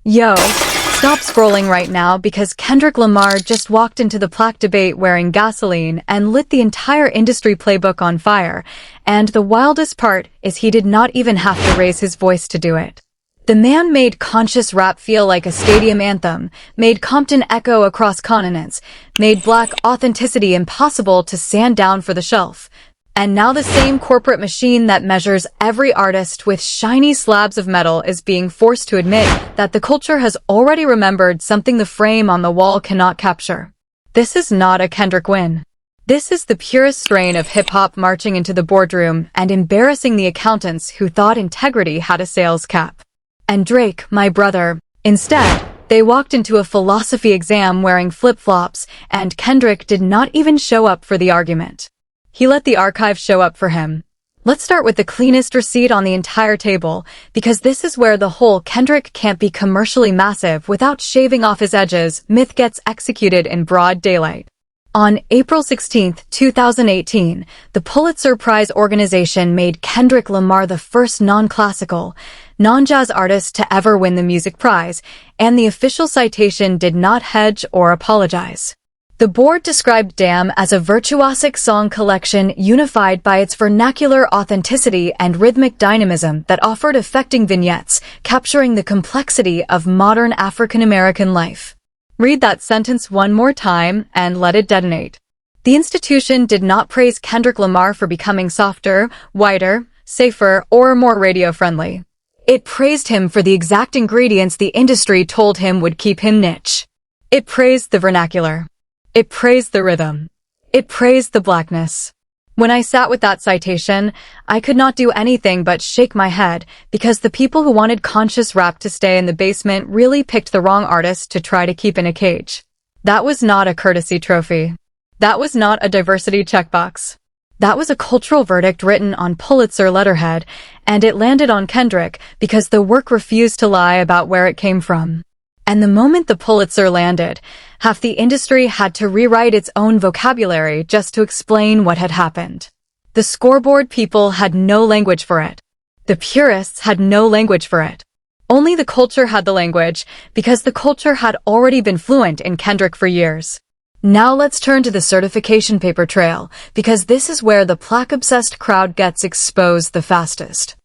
Yo, stop scrolling right now because Kendrick Lamar just walked into the Plaque debate wearing gasoline and lit the entire industry playbook on fire, and the wildest part is he did not even have to raise his voice to do it. The man made conscious rap feel like a stadium anthem, made Compton echo across continents, made Black authenticity impossible to sand down for the shelf. And now the same corporate machine that measures every artist with shiny slabs of metal is being forced to admit that the culture has already remembered something the frame on the wall cannot capture. This is not a Kendrick win. This is the purest strain of hip-hop marching into the boardroom and embarrassing the accountants who thought integrity had a sales cap. And Drake, my brother, instead, they walked into a philosophy exam wearing flip-flops, and Kendrick did not even show up for the argument. He let the archive show up for him. Let's start with the cleanest receipt on the entire table, because this is where the whole Kendrick can't be commercially massive without shaving off his edges myth gets executed in broad daylight. On April 16, 2018, the Pulitzer Prize organization made Kendrick Lamar the first non-classical, non-jazz artist to ever win the music prize, and the official citation did not hedge or apologize. The board described Damn as a virtuosic song collection unified by its vernacular authenticity and rhythmic dynamism that offered affecting vignettes, capturing the complexity of modern African-American life. Read that sentence one more time and let it detonate. The institution did not praise Kendrick Lamar for becoming softer, whiter, safer, or more radio-friendly. It praised him for the exact ingredients the industry told him would keep him niche. It praised the vernacular. It praised the rhythm. It praised the blackness. When I sat with that citation, I could not do anything but shake my head because the people who wanted conscious rap to stay in the basement really picked the wrong artist to try to keep in a cage. That was not a courtesy trophy. That was not a diversity checkbox. That was a cultural verdict written on Pulitzer letterhead, and it landed on Kendrick because the work refused to lie about where it came from. And the moment the Pulitzer landed, half the industry had to rewrite its own vocabulary just to explain what had happened. The scoreboard people had no language for it. The purists had no language for it. Only the culture had the language, because the culture had already been fluent in Kendrick for years. Now let's turn to the certification paper trail, because this is where the plaque-obsessed crowd gets exposed the fastest.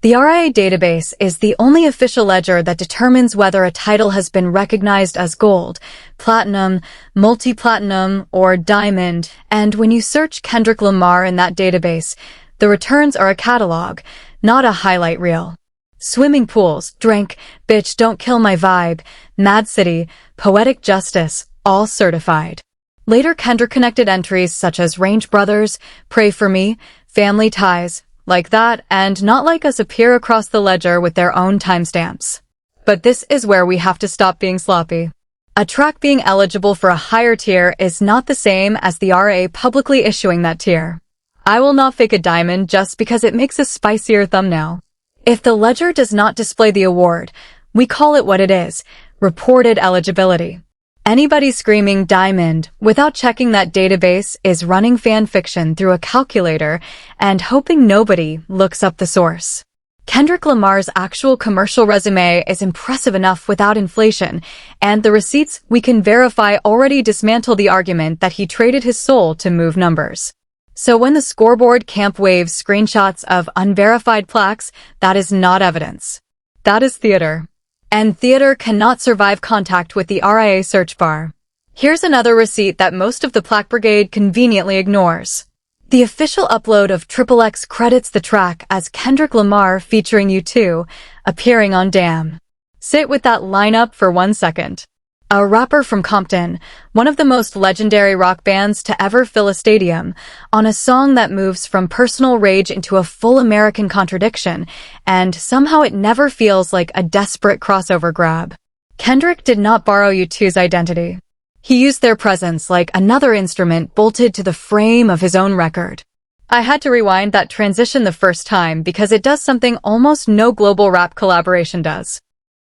The RIAA database is the only official ledger that determines whether a title has been recognized as gold, platinum, multi-platinum, or diamond, and when you search Kendrick Lamar in that database, the returns are a catalog, not a highlight reel. Swimming pools, drink, bitch don't kill my vibe, Mad City, poetic justice, all certified. Later Kendrick-connected entries such as Range Brothers, Pray For Me, Family Ties, like that, and Not Like Us appear across the ledger with their own timestamps. But this is where we have to stop being sloppy. A track being eligible for a higher tier is not the same as the RIAA publicly issuing that tier. I will not fake a diamond just because it makes a spicier thumbnail. If the ledger does not display the award, we call it what it is, reported eligibility. Anybody screaming diamond without checking that database is running fan fiction through a calculator and hoping nobody looks up the source. Kendrick Lamar's actual commercial resume is impressive enough without inflation, and the receipts we can verify already dismantle the argument that he traded his soul to move numbers. So when the scoreboard camp waves screenshots of unverified plaques, that is not evidence. That is theater. And theater cannot survive contact with the RIAA search bar. Here's another receipt that most of the Plaque Brigade conveniently ignores. The official upload of XXX credits the track as Kendrick Lamar featuring U2, appearing on Damn. Sit with that lineup for 1 second. A rapper from Compton, one of the most legendary rock bands to ever fill a stadium, on a song that moves from personal rage into a full American contradiction, and somehow it never feels like a desperate crossover grab. Kendrick did not borrow U2's identity. He used their presence like another instrument bolted to the frame of his own record. I had to rewind that transition the first time because it does something almost no global rap collaboration does.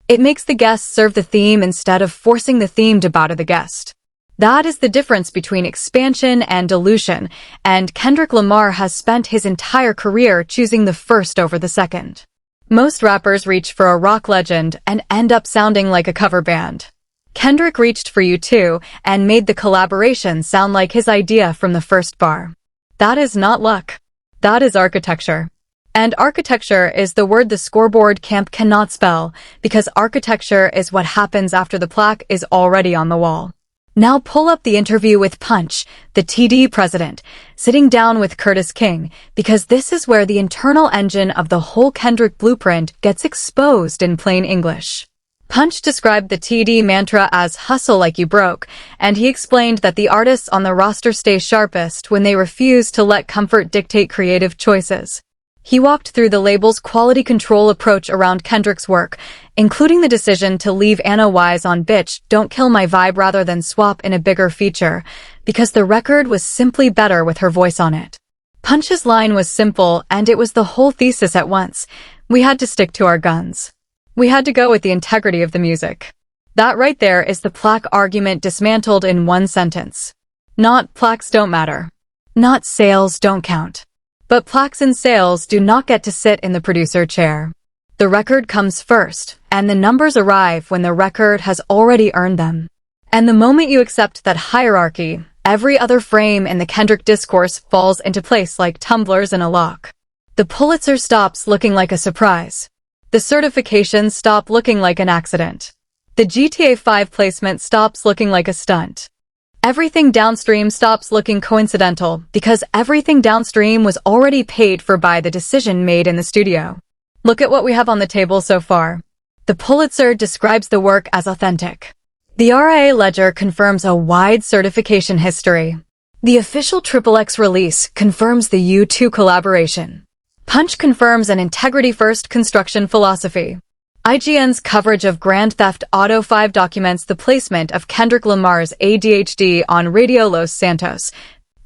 It makes the guest serve the theme instead of forcing the theme to bow to the guest. That is the difference between expansion and dilution, and Kendrick Lamar has spent his entire career choosing the first over the second. Most rappers reach for a rock legend and end up sounding like a cover band. Kendrick reached for U2 and made the collaboration sound like his idea from the first bar. That is not luck. That is architecture. And architecture is the word the scoreboard camp cannot spell, because architecture is what happens after the plaque is already on the wall. Now pull up the interview with Punch, the TD president, sitting down with Curtis King, because this is where the internal engine of the whole Kendrick blueprint gets exposed in plain English. Punch described the TD mantra as hustle like you broke, and he explained that the artists on the roster stay sharpest when they refuse to let comfort dictate creative choices. He walked through the label's quality control approach around Kendrick's work, including the decision to leave Anna Wise on Bitch, Don't Kill My Vibe rather than swap in a bigger feature, because the record was simply better with her voice on it. Punch's line was simple, and it was the whole thesis at once. We had to stick to our guns. We had to go with the integrity of the music. That right there is the Plaque argument dismantled in one sentence. Not plaques don't matter. Not sales don't count. But plaques and sales do not get to sit in the producer chair. The record comes first, and the numbers arrive when the record has already earned them. And the moment you accept that hierarchy, every other frame in the Kendrick discourse falls into place like tumblers in a lock. The Pulitzer stops looking like a surprise. The certifications stop looking like an accident. The GTA 5 placement stops looking like a stunt. Everything downstream stops looking coincidental because everything downstream was already paid for by the decision made in the studio. Look at what we have on the table so far. The Pulitzer describes the work as authentic. The RIAA ledger confirms a wide certification history. The official XXX release confirms the U2 collaboration. Punch confirms an integrity-first construction philosophy. IGN's coverage of Grand Theft Auto 5 documents the placement of Kendrick Lamar's ADHD on Radio Los Santos,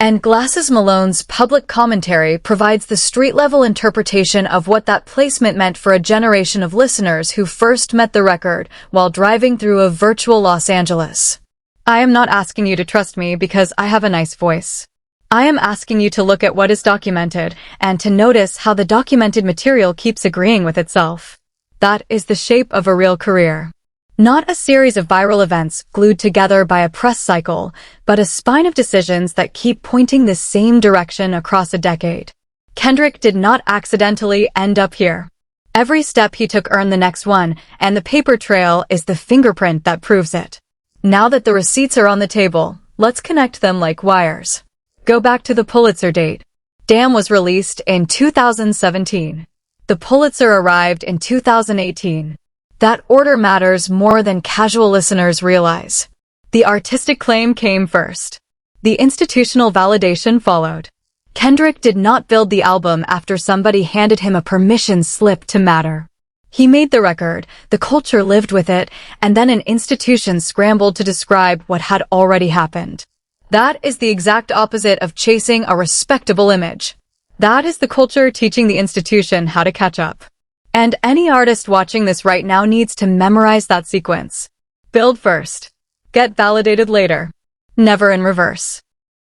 and Glasses Malone's public commentary provides the street-level interpretation of what that placement meant for a generation of listeners who first met the record while driving through a virtual Los Angeles. I am not asking you to trust me because I have a nice voice. I am asking you to look at what is documented and to notice how the documented material keeps agreeing with itself. That is the shape of a real career. Not a series of viral events glued together by a press cycle, but a spine of decisions that keep pointing the same direction across a decade. Kendrick did not accidentally end up here. Every step he took earned the next one, and the paper trail is the fingerprint that proves it. Now that the receipts are on the table, let's connect them like wires. Go back to the Pulitzer date. Damn was released in 2017. The Pulitzer arrived in 2018. That order matters more than casual listeners realize. The artistic claim came first. The institutional validation followed. Kendrick did not build the album after somebody handed him a permission slip to matter. He made the record, the culture lived with it, and then an institution scrambled to describe what had already happened. That is the exact opposite of chasing a respectable image. That is the culture teaching the institution how to catch up. And any artist watching this right now needs to memorize that sequence. Build first. Get validated later. Never in reverse.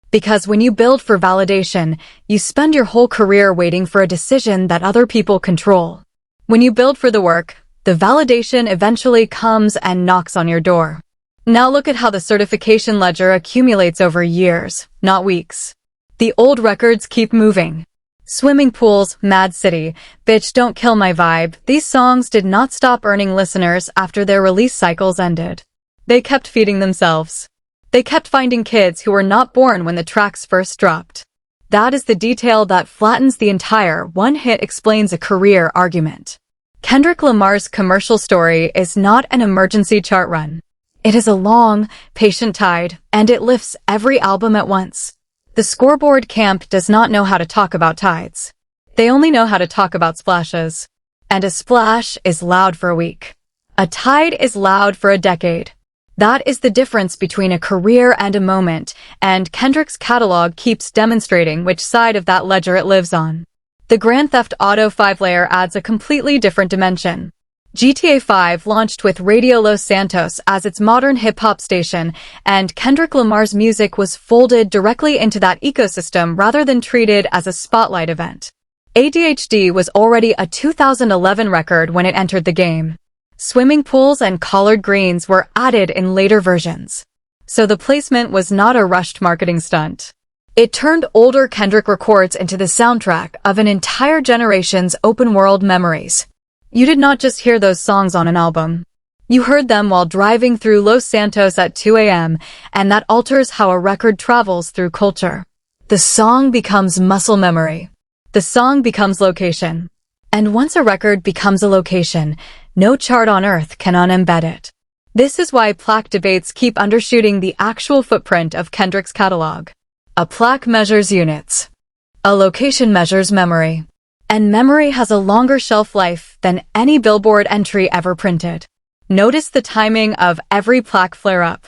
Because when you build for validation, you spend your whole career waiting for a decision that other people control. When you build for the work, the validation eventually comes and knocks on your door. Now look at how the certification ledger accumulates over years, not weeks. The old records keep moving. Swimming Pools, Mad City, Bitch Don't Kill My Vibe, these songs did not stop earning listeners after their release cycles ended. They kept feeding themselves. They kept finding kids who were not born when the tracks first dropped. That is the detail that flattens the entire one hit explains a career argument. Kendrick Lamar's commercial story is not an emergency chart run. It is a long, patient tide, and it lifts every album at once. The scoreboard camp does not know how to talk about tides. They only know how to talk about splashes. And a splash is loud for a week. A tide is loud for a decade. That is the difference between a career and a moment, and Kendrick's catalog keeps demonstrating which side of that ledger it lives on. The Grand Theft Auto 5 layer adds a completely different dimension. GTA 5 launched with Radio Los Santos as its modern hip-hop station, and Kendrick Lamar's music was folded directly into that ecosystem rather than treated as a spotlight event. ADHD was already a 2011 record when it entered the game. Swimming pools and collard greens were added in later versions. So the placement was not a rushed marketing stunt. It turned older Kendrick records into the soundtrack of an entire generation's open-world memories. You did not just hear those songs on an album. You heard them while driving through Los Santos at 2 a.m., and that alters how a record travels through culture. The song becomes muscle memory. The song becomes location. And once a record becomes a location, no chart on earth can unembed it. This is why Plaque debates keep undershooting the actual footprint of Kendrick's catalog. A plaque measures units. A location measures memory. And memory has a longer shelf life than any Billboard entry ever printed. Notice the timing of every plaque flare-up.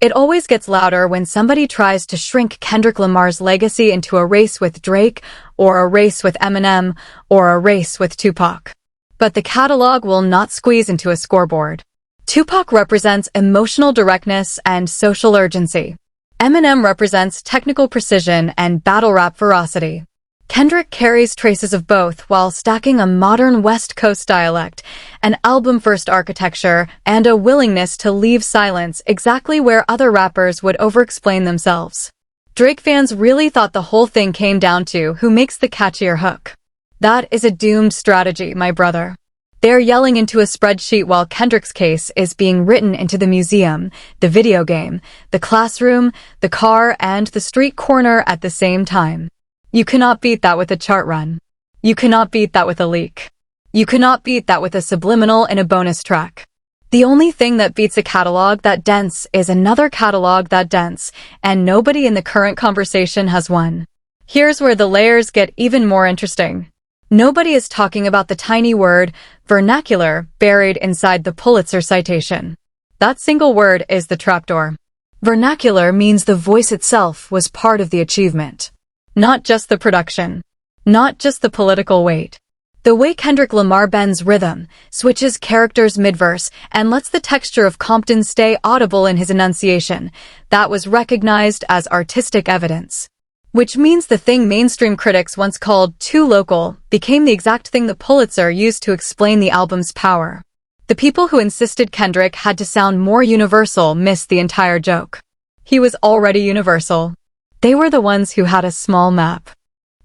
It always gets louder when somebody tries to shrink Kendrick Lamar's legacy into a race with Drake, or a race with Eminem, or a race with Tupac. But the catalog will not squeeze into a scoreboard. Tupac represents emotional directness and social urgency. Eminem represents technical precision and battle rap ferocity. Kendrick carries traces of both while stacking a modern West Coast dialect, an album-first architecture, and a willingness to leave silence exactly where other rappers would over-explain themselves. Drake fans really thought the whole thing came down to who makes the catchier hook. That is a doomed strategy, my brother. They're yelling into a spreadsheet while Kendrick's case is being written into the museum, the video game, the classroom, the car, and the street corner at the same time. You cannot beat that with a chart run. You cannot beat that with a leak. You cannot beat that with a subliminal in a bonus track. The only thing that beats a catalog that dense is another catalog that dense, and nobody in the current conversation has won. Here's where the layers get even more interesting. Nobody is talking about the tiny word, vernacular, buried inside the Pulitzer citation. That single word is the trapdoor. Vernacular means the voice itself was part of the achievement. Not just the production. Not just the political weight. The way Kendrick Lamar bends rhythm, switches characters mid-verse, and lets the texture of Compton stay audible in his enunciation, that was recognized as artistic evidence. Which means the thing mainstream critics once called too local became the exact thing the Pulitzer used to explain the album's power. The people who insisted Kendrick had to sound more universal missed the entire joke. He was already universal. They were the ones who had a small map.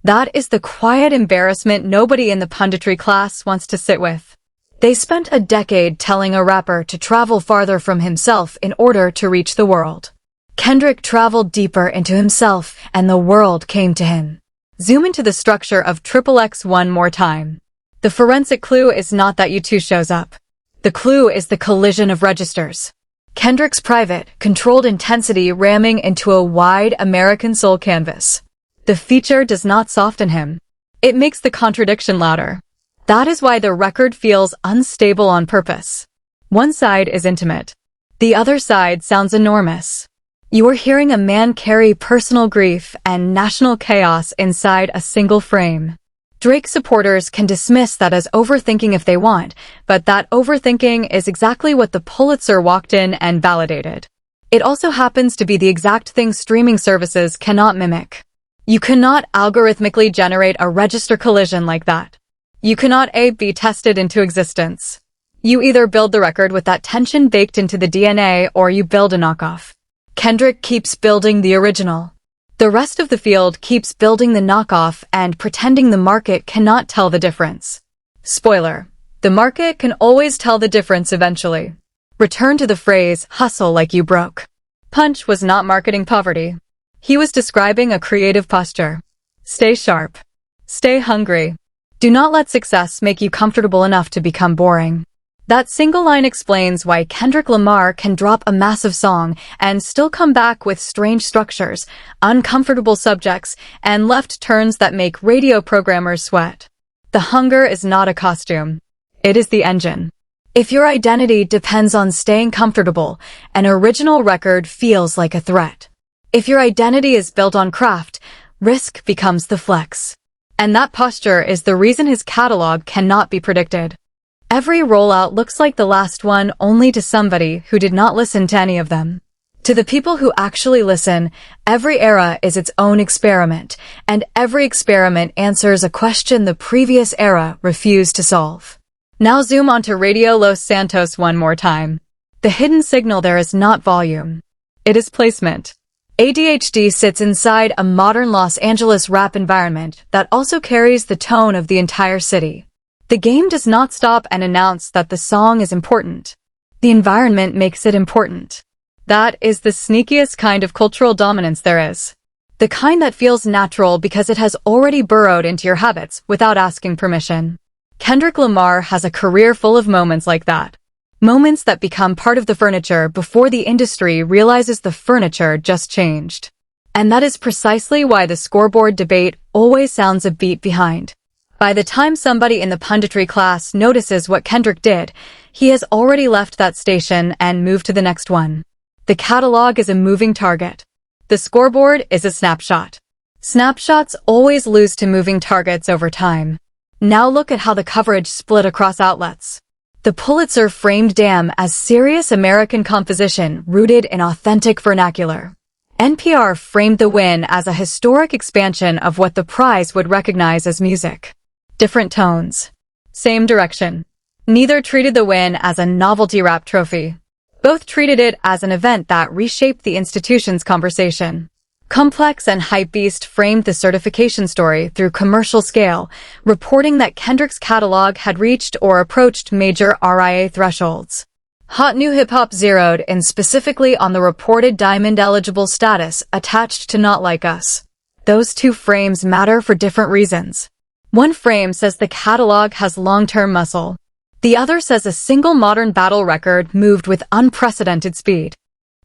That is the quiet embarrassment nobody in the punditry class wants to sit with. They spent a decade telling a rapper to travel farther from himself in order to reach the world. Kendrick traveled deeper into himself, and the world came to him. Zoom into the structure of XXX one more time. The forensic clue is not that U2 shows up. The clue is the collision of registers. Kendrick's private, controlled intensity ramming into a wide American soul canvas. The feature does not soften him. It makes the contradiction louder. That is why the record feels unstable on purpose. One side is intimate. The other side sounds enormous. You are hearing a man carry personal grief and national chaos inside a single frame. Drake supporters can dismiss that as overthinking if they want, but that overthinking is exactly what the Pulitzer walked in and validated. It also happens to be the exact thing streaming services cannot mimic. You cannot algorithmically generate a register collision like that. You cannot A/B tested into existence. You either build the record with that tension baked into the DNA or you build a knockoff. Kendrick keeps building the original. The rest of the field keeps building the knockoff and pretending the market cannot tell the difference. Spoiler: the market can always tell the difference eventually. Return to the phrase, hustle like you broke. Punch was not marketing poverty. He was describing a creative posture. Stay sharp. Stay hungry. Do not let success make you comfortable enough to become boring. That single line explains why Kendrick Lamar can drop a massive song and still come back with strange structures, uncomfortable subjects, and left turns that make radio programmers sweat. The hunger is not a costume. It is the engine. If your identity depends on staying comfortable, an original record feels like a threat. If your identity is built on craft, risk becomes the flex. And that posture is the reason his catalog cannot be predicted. Every rollout looks like the last one only to somebody who did not listen to any of them. To the people who actually listen, every era is its own experiment, and every experiment answers a question the previous era refused to solve. Now zoom onto Radio Los Santos one more time. The hidden signal there is not volume. It is placement. ADHD sits inside a modern Los Angeles rap environment that also carries the tone of the entire city. The game does not stop and announce that the song is important. The environment makes it important. That is the sneakiest kind of cultural dominance there is. The kind that feels natural because it has already burrowed into your habits without asking permission. Kendrick Lamar has a career full of moments like that. Moments that become part of the furniture before the industry realizes the furniture just changed. And that is precisely why the scoreboard debate always sounds a beat behind. By the time somebody in the punditry class notices what Kendrick did, he has already left that station and moved to the next one. The catalog is a moving target. The scoreboard is a snapshot. Snapshots always lose to moving targets over time. Now look at how the coverage split across outlets. The Pulitzer framed Damn as serious American composition rooted in authentic vernacular. NPR framed the win as a historic expansion of what the prize would recognize as music. Different tones. Same direction. Neither treated the win as a novelty rap trophy. Both treated it as an event that reshaped the institution's conversation. Complex and Hypebeast framed the certification story through commercial scale, reporting that Kendrick's catalog had reached or approached major RIAA thresholds. Hot New Hip Hop zeroed in specifically on the reported diamond-eligible status attached to Not Like Us. Those two frames matter for different reasons. One frame says the catalog has long-term muscle. The other says a single modern battle record moved with unprecedented speed.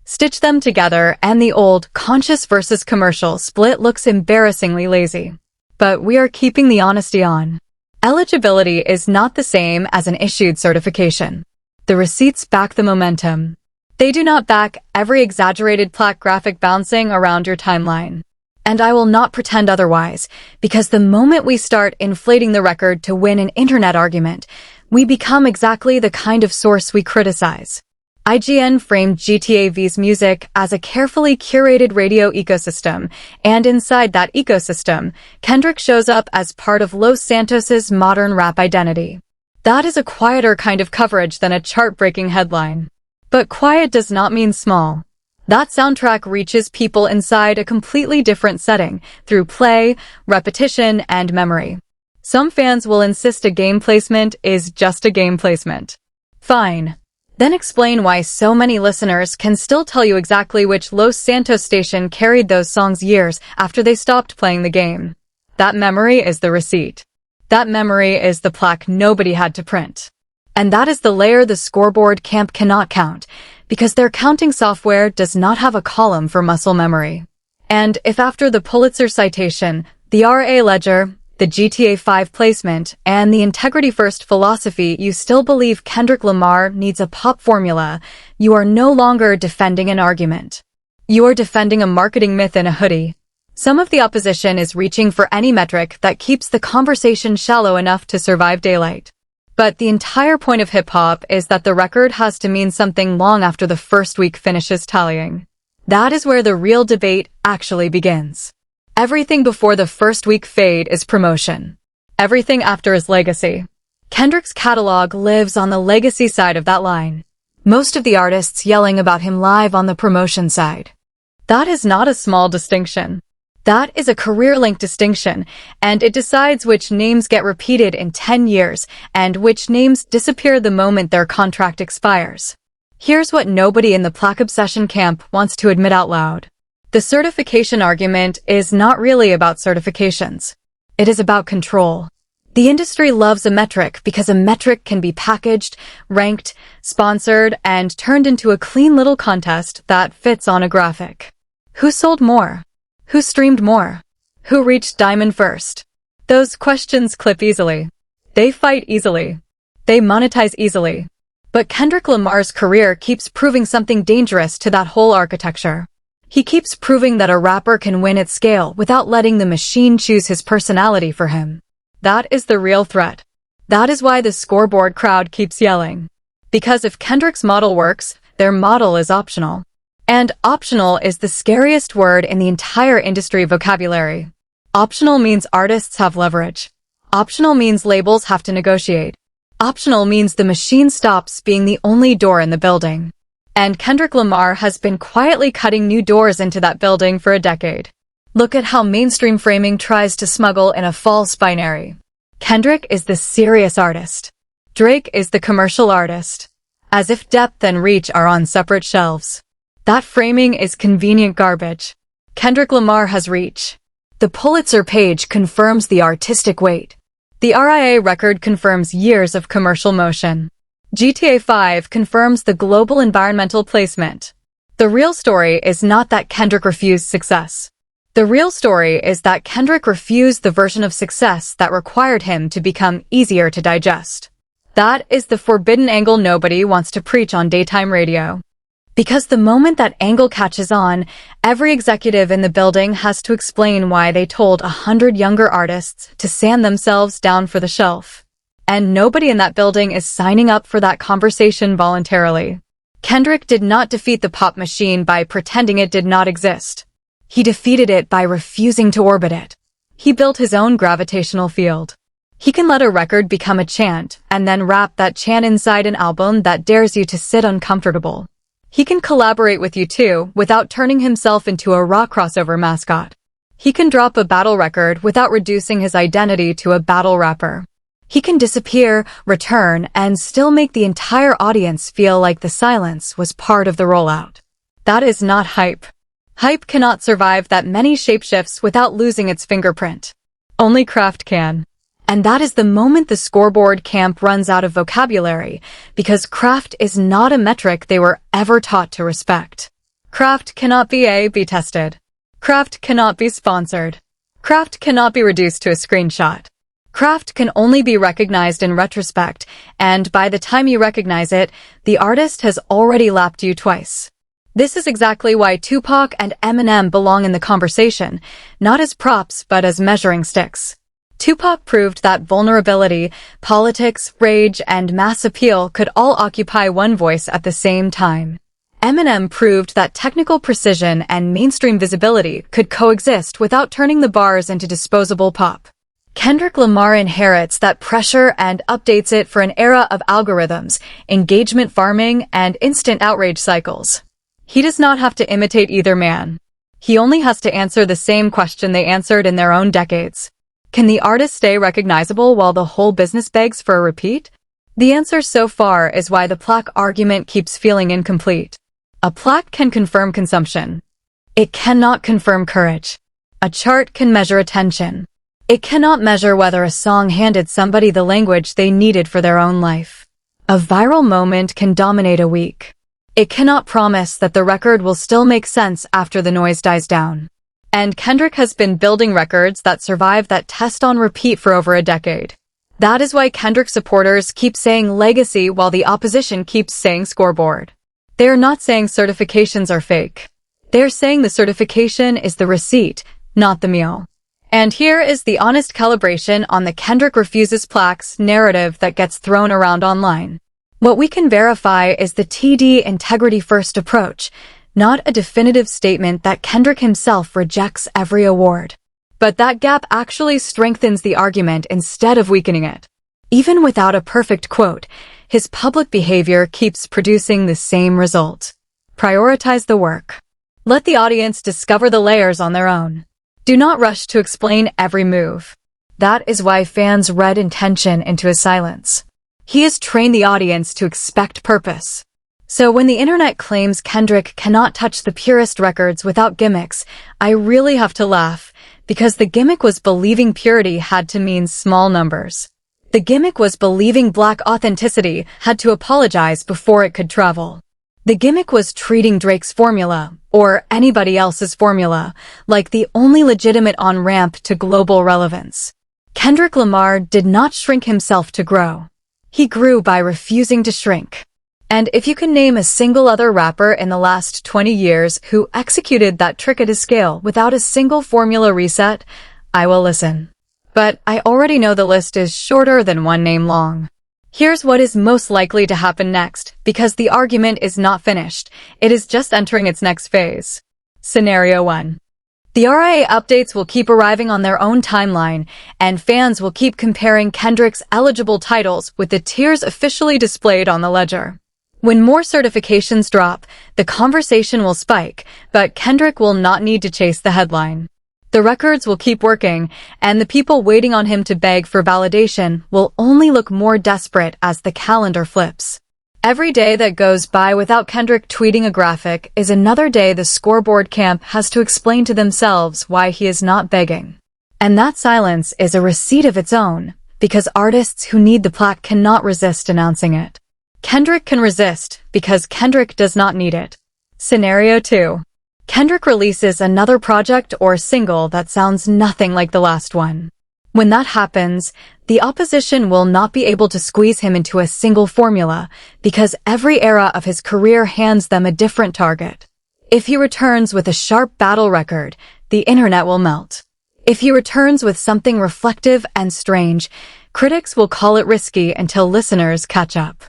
Stitch them together and the old conscious versus commercial split looks embarrassingly lazy. But we are keeping the honesty on. Eligibility is not the same as an issued certification. The receipts back the momentum. They do not back every exaggerated plaque graphic bouncing around your timeline. And I will not pretend otherwise, because the moment we start inflating the record to win an internet argument, we become exactly the kind of source we criticize. IGN framed GTA V's music as a carefully curated radio ecosystem, and inside that ecosystem, Kendrick shows up as part of Los Santos's modern rap identity. That is a quieter kind of coverage than a chart-breaking headline. But quiet does not mean small. That soundtrack reaches people inside a completely different setting, through play, repetition, and memory. Some fans will insist a game placement is just a game placement. Fine. Then explain why so many listeners can still tell you exactly which Los Santos station carried those songs years after they stopped playing the game. That memory is the receipt. That memory is the plaque nobody had to print. And that is the layer the scoreboard camp cannot count, because their counting software does not have a column for muscle memory. And if after the Pulitzer citation, the RIAA ledger, the GTA 5 placement, and the integrity-first philosophy you still believe Kendrick Lamar needs a pop formula, you are no longer defending an argument. You are defending a marketing myth in a hoodie. Some of the opposition is reaching for any metric that keeps the conversation shallow enough to survive daylight. But the entire point of hip-hop is that the record has to mean something long after the first week finishes tallying. That is where the real debate actually begins. Everything before the first week fade is promotion. Everything after is legacy. Kendrick's catalog lives on the legacy side of that line. Most of the artists yelling about him live on the promotion side. That is not a small distinction. That is a career-linked distinction, and it decides which names get repeated in 10 years and which names disappear the moment their contract expires. Here's what nobody in the plaque obsession camp wants to admit out loud. The certification argument is not really about certifications. It is about control. The industry loves a metric because a metric can be packaged, ranked, sponsored, and turned into a clean little contest that fits on a graphic. Who sold more? Who streamed more? Who reached diamond first? Those questions clip easily. They fight easily. They monetize easily. But Kendrick Lamar's career keeps proving something dangerous to that whole architecture. He keeps proving that a rapper can win at scale without letting the machine choose his personality for him. That is the real threat. That is why the scoreboard crowd keeps yelling. Because if Kendrick's model works, their model is optional. And optional is the scariest word in the entire industry vocabulary. Optional means artists have leverage. Optional means labels have to negotiate. Optional means the machine stops being the only door in the building. And Kendrick Lamar has been quietly cutting new doors into that building for a decade. Look at how mainstream framing tries to smuggle in a false binary. Kendrick is the serious artist. Drake is the commercial artist. As if depth and reach are on separate shelves. That framing is convenient garbage. Kendrick Lamar has reach. The Pulitzer page confirms the artistic weight. The RIAA record confirms years of commercial motion. GTA 5 confirms the global environmental placement. The real story is not that Kendrick refused success. The real story is that Kendrick refused the version of success that required him to become easier to digest. That is the forbidden angle nobody wants to preach on daytime radio. Because the moment that angle catches on, every executive in the building has to explain why they told 100 younger artists to sand themselves down for the shelf. And nobody in that building is signing up for that conversation voluntarily. Kendrick did not defeat the pop machine by pretending it did not exist. He defeated it by refusing to orbit it. He built his own gravitational field. He can let a record become a chant and then wrap that chant inside an album that dares you to sit uncomfortable. He can collaborate with U2 without turning himself into a rock crossover mascot. He can drop a battle record without reducing his identity to a battle rapper. He can disappear, return, and still make the entire audience feel like the silence was part of the rollout. That is not hype. Hype cannot survive that many shapeshifts without losing its fingerprint. Only craft can. And that is the moment the scoreboard camp runs out of vocabulary, because craft is not a metric they were ever taught to respect. Craft cannot be A/B tested. Craft cannot be sponsored. Craft cannot be reduced to a screenshot. Craft can only be recognized in retrospect, and by the time you recognize it, the artist has already lapped you twice. This is exactly why Tupac and Eminem belong in the conversation, not as props but as measuring sticks. Tupac proved that vulnerability, politics, rage, and mass appeal could all occupy one voice at the same time. Eminem proved that technical precision and mainstream visibility could coexist without turning the bars into disposable pop. Kendrick Lamar inherits that pressure and updates it for an era of algorithms, engagement farming, and instant outrage cycles. He does not have to imitate either man. He only has to answer the same question they answered in their own decades. Can the artist stay recognizable while the whole business begs for a repeat? The answer so far is why the Plaque argument keeps feeling incomplete. A plaque can confirm consumption. It cannot confirm courage. A chart can measure attention. It cannot measure whether a song handed somebody the language they needed for their own life. A viral moment can dominate a week. It cannot promise that the record will still make sense after the noise dies down. And Kendrick has been building records that survive that test on repeat for over a decade. That is why Kendrick supporters keep saying legacy while the opposition keeps saying scoreboard. They are not saying certifications are fake. They are saying the certification is the receipt, not the meal. And here is the honest calibration on the Kendrick refuses plaques narrative that gets thrown around online. What we can verify is the TD integrity-first approach, not a definitive statement that Kendrick himself rejects every award. But that gap actually strengthens the argument instead of weakening it. Even without a perfect quote, his public behavior keeps producing the same result. Prioritize the work. Let the audience discover the layers on their own. Do not rush to explain every move. That is why fans read intention into his silence. He has trained the audience to expect purpose. So when the internet claims Kendrick cannot touch the purest records without gimmicks, I really have to laugh, because the gimmick was believing purity had to mean small numbers. The gimmick was believing Black authenticity had to apologize before it could travel. The gimmick was treating Drake's formula, or anybody else's formula, like the only legitimate on-ramp to global relevance. Kendrick Lamar did not shrink himself to grow. He grew by refusing to shrink. And if you can name a single other rapper in the last 20 years who executed that trick at a scale without a single formula reset, I will listen. But I already know the list is shorter than one name long. Here's what is most likely to happen next, because the argument is not finished. It is just entering its next phase. Scenario 1. The RIAA updates will keep arriving on their own timeline, and fans will keep comparing Kendrick's eligible titles with the tiers officially displayed on the ledger. When more certifications drop, the conversation will spike, but Kendrick will not need to chase the headline. The records will keep working, and the people waiting on him to beg for validation will only look more desperate as the calendar flips. Every day that goes by without Kendrick tweeting a graphic is another day the scoreboard camp has to explain to themselves why he is not begging. And that silence is a receipt of its own, because artists who need the plaque cannot resist announcing it. Kendrick can resist, because Kendrick does not need it. Scenario 2. Kendrick releases another project or single that sounds nothing like the last one. When that happens, the opposition will not be able to squeeze him into a single formula, because every era of his career hands them a different target. If he returns with a sharp battle record, the internet will melt. If he returns with something reflective and strange, critics will call it risky until listeners catch up.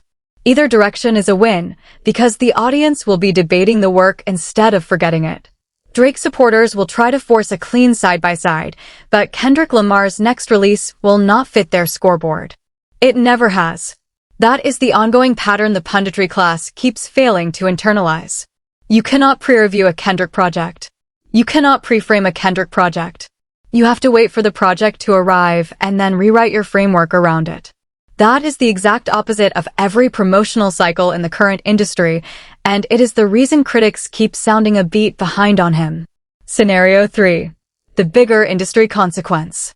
Either direction is a win, because the audience will be debating the work instead of forgetting it. Drake supporters will try to force a clean side-by-side, but Kendrick Lamar's next release will not fit their scoreboard. It never has. That is the ongoing pattern the punditry class keeps failing to internalize. You cannot pre-review a Kendrick project. You cannot pre-frame a Kendrick project. You have to wait for the project to arrive and then rewrite your framework around it. That is the exact opposite of every promotional cycle in the current industry, and it is the reason critics keep sounding a beat behind on him. Scenario 3. The bigger industry consequence.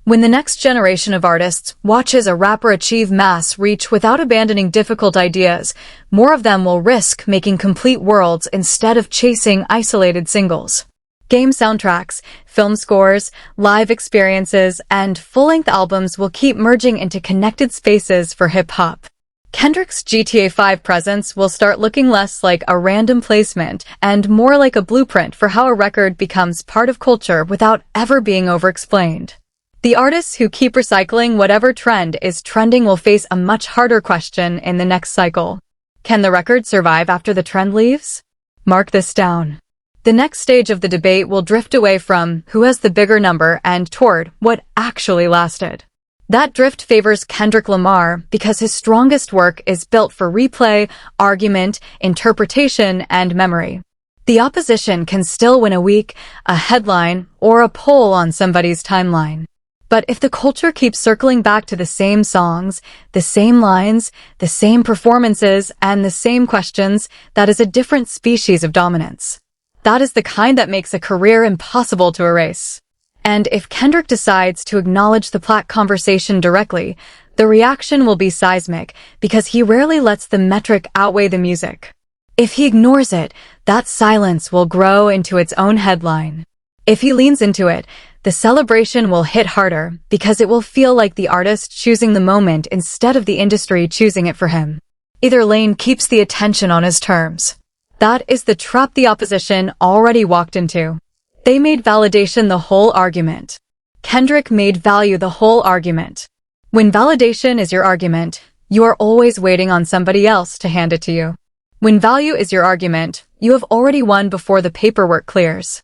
When the next generation of artists watches a rapper achieve mass reach without abandoning difficult ideas, more of them will risk making complete worlds instead of chasing isolated singles. Game soundtracks, film scores, live experiences, and full-length albums will keep merging into connected spaces for hip-hop. Kendrick's GTA 5 presence will start looking less like a random placement and more like a blueprint for how a record becomes part of culture without ever being over-explained. The artists who keep recycling whatever trend is trending will face a much harder question in the next cycle. Can the record survive after the trend leaves? Mark this down. The next stage of the debate will drift away from who has the bigger number and toward what actually lasted. That drift favors Kendrick Lamar because his strongest work is built for replay, argument, interpretation, and memory. The opposition can still win a week, a headline, or a poll on somebody's timeline. But if the culture keeps circling back to the same songs, the same lines, the same performances, and the same questions, that is a different species of dominance. That is the kind that makes a career impossible to erase. And if Kendrick decides to acknowledge the Plaque conversation directly, the reaction will be seismic because he rarely lets the metric outweigh the music. If he ignores it, that silence will grow into its own headline. If he leans into it, the celebration will hit harder because it will feel like the artist choosing the moment instead of the industry choosing it for him. Either lane keeps the attention on his terms. That is the trap the opposition already walked into. They made validation the whole argument. Kendrick made value the whole argument. When validation is your argument, you are always waiting on somebody else to hand it to you. When value is your argument, you have already won before the paperwork clears.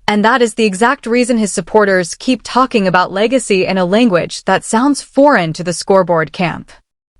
And that is the exact reason his supporters keep talking about legacy in a language that sounds foreign to the scoreboard camp.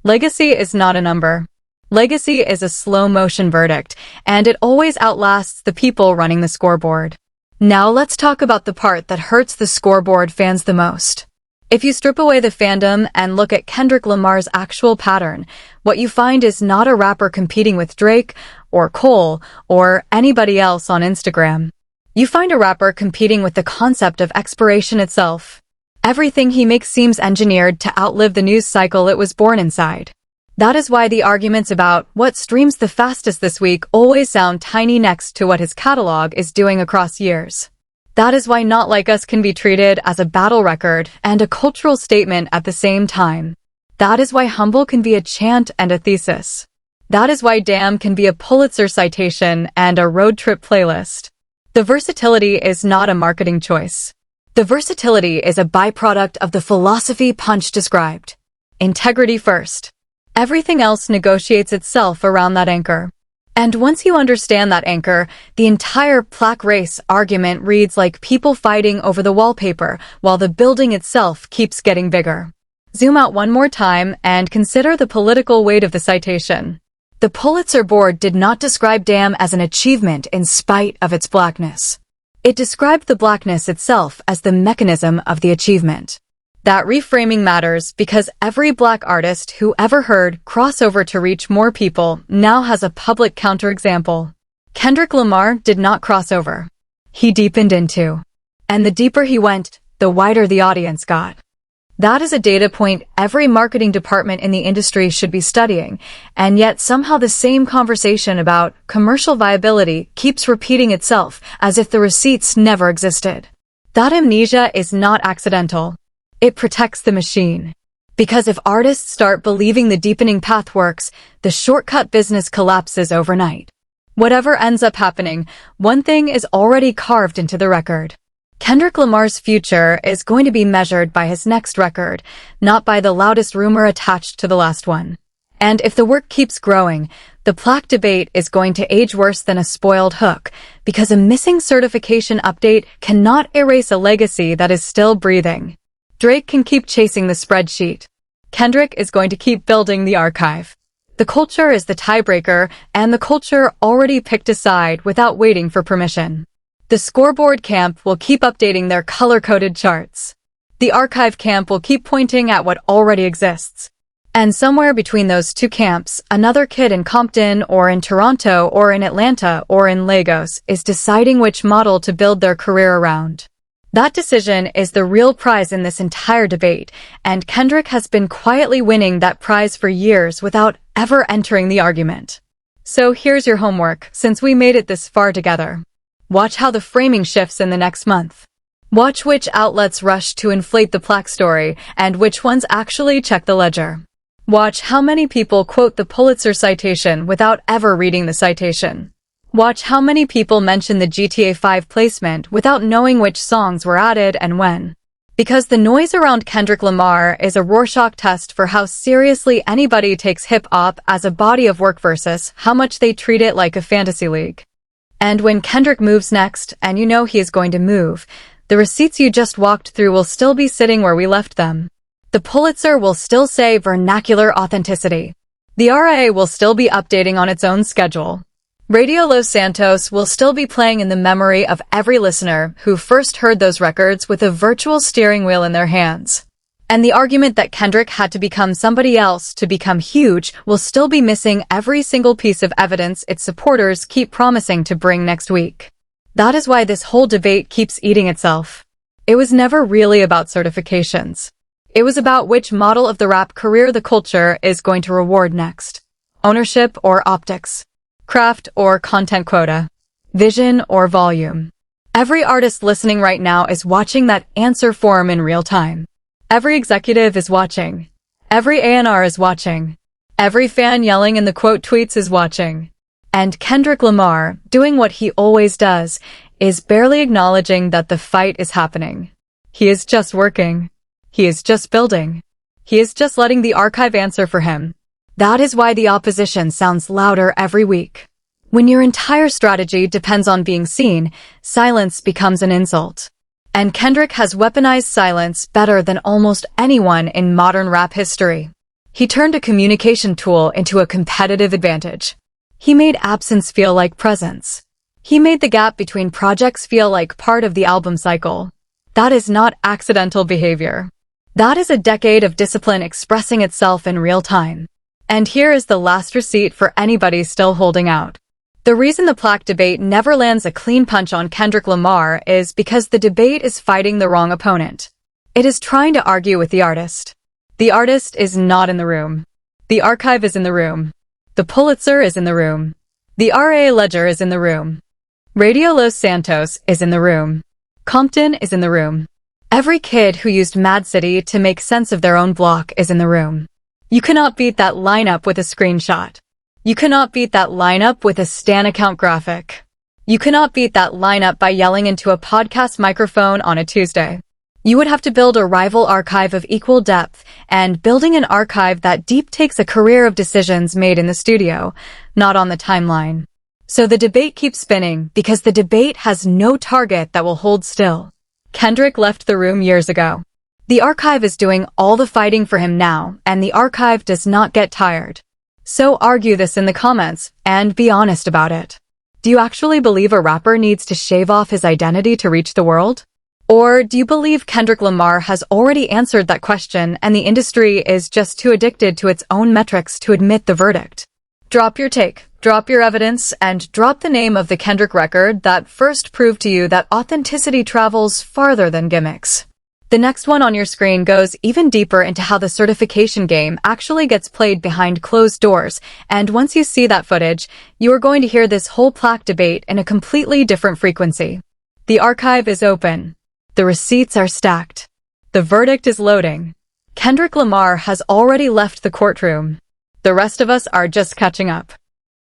Legacy is not a number. Legacy is a slow-motion verdict, and it always outlasts the people running the scoreboard. Now let's talk about the part that hurts the scoreboard fans the most. If you strip away the fandom and look at Kendrick Lamar's actual pattern, what you find is not a rapper competing with Drake, or Cole, or anybody else on Instagram. You find a rapper competing with the concept of expiration itself. Everything he makes seems engineered to outlive the news cycle it was born inside. That is why the arguments about what streams the fastest this week always sound tiny next to what his catalog is doing across years. That is why Not Like Us can be treated as a battle record and a cultural statement at the same time. That is why Humble can be a chant and a thesis. That is why Damn can be a Pulitzer citation and a road trip playlist. The versatility is not a marketing choice. The versatility is a byproduct of the philosophy Punch described. Integrity first. Everything else negotiates itself around that anchor. And once you understand that anchor, the entire Plaque race argument reads like people fighting over the wallpaper while the building itself keeps getting bigger. Zoom out one more time and consider the political weight of the citation. The Pulitzer board did not describe Damn as an achievement in spite of its blackness. It described the blackness itself as the mechanism of the achievement. That reframing matters because every Black artist who ever heard crossover to reach more people now has a public counterexample. Kendrick Lamar did not cross over. He deepened into. And the deeper he went, the wider the audience got. That is a data point every marketing department in the industry should be studying, and yet somehow the same conversation about commercial viability keeps repeating itself as if the receipts never existed. That amnesia is not accidental. It protects the machine. Because if artists start believing the deepening path works, the shortcut business collapses overnight. Whatever ends up happening, one thing is already carved into the record. Kendrick Lamar's future is going to be measured by his next record, not by the loudest rumor attached to the last one. And if the work keeps growing, the Plaque debate is going to age worse than a spoiled hook, because a missing certification update cannot erase a legacy that is still breathing. Drake can keep chasing the spreadsheet. Kendrick is going to keep building the archive. The culture is the tiebreaker, and the culture already picked a side without waiting for permission. The scoreboard camp will keep updating their color-coded charts. The archive camp will keep pointing at what already exists. And somewhere between those two camps, another kid in Compton or in Toronto or in Atlanta or in Lagos is deciding which model to build their career around. That decision is the real prize in this entire debate, and Kendrick has been quietly winning that prize for years without ever entering the argument. So here's your homework, since we made it this far together. Watch how the framing shifts in the next month. Watch which outlets rush to inflate the Plaque story and which ones actually check the ledger. Watch how many people quote the Pulitzer citation without ever reading the citation. Watch how many people mention the GTA 5 placement without knowing which songs were added and when. Because the noise around Kendrick Lamar is a Rorschach test for how seriously anybody takes hip-hop as a body of work versus how much they treat it like a fantasy league. And when Kendrick moves next, and you know he is going to move, the receipts you just walked through will still be sitting where we left them. The Pulitzer will still say vernacular authenticity. The RIAA will still be updating on its own schedule. Radio Los Santos will still be playing in the memory of every listener who first heard those records with a virtual steering wheel in their hands. And the argument that Kendrick had to become somebody else to become huge will still be missing every single piece of evidence its supporters keep promising to bring next week. That is why this whole debate keeps eating itself. It was never really about certifications. It was about which model of the rap career the culture is going to reward next. Ownership or optics. Craft or content quota. Vision or volume. Every artist listening right now is watching that answer form in real time. Every executive is watching. Every A&R is watching. Every fan yelling in the quote tweets is watching. And Kendrick Lamar, doing what he always does, is barely acknowledging that the fight is happening. He is just working. He is just building. He is just letting the archive answer for him. That is why the opposition sounds louder every week. When your entire strategy depends on being seen, silence becomes an insult. And Kendrick has weaponized silence better than almost anyone in modern rap history. He turned a communication tool into a competitive advantage. He made absence feel like presence. He made the gap between projects feel like part of the album cycle. That is not accidental behavior. That is a decade of discipline expressing itself in real time. And here is the last receipt for anybody still holding out. The reason the Plaque debate never lands a clean punch on Kendrick Lamar is because the debate is fighting the wrong opponent. It is trying to argue with the artist. The artist is not in the room. The archive is in the room. The Pulitzer is in the room. The RIAA ledger is in the room. Radio Los Santos is in the room. Compton is in the room. Every kid who used Mad City to make sense of their own block is in the room. You cannot beat that lineup with a screenshot. You cannot beat that lineup with a Stan account graphic. You cannot beat that lineup by yelling into a podcast microphone on a Tuesday. You would have to build a rival archive of equal depth, and building an archive that deep takes a career of decisions made in the studio, not on the timeline. So the debate keeps spinning because the debate has no target that will hold still. Kendrick left the room years ago. The archive is doing all the fighting for him now, and the archive does not get tired. So argue this in the comments, and be honest about it. Do you actually believe a rapper needs to shave off his identity to reach the world? Or do you believe Kendrick Lamar has already answered that question and the industry is just too addicted to its own metrics to admit the verdict? Drop your take, drop your evidence, and drop the name of the Kendrick record that first proved to you that authenticity travels farther than gimmicks. The next one on your screen goes even deeper into how the certification game actually gets played behind closed doors, and once you see that footage, you are going to hear this whole Plaque debate in a completely different frequency. The archive is open. The receipts are stacked. The verdict is loading. Kendrick Lamar has already left the courtroom. The rest of us are just catching up.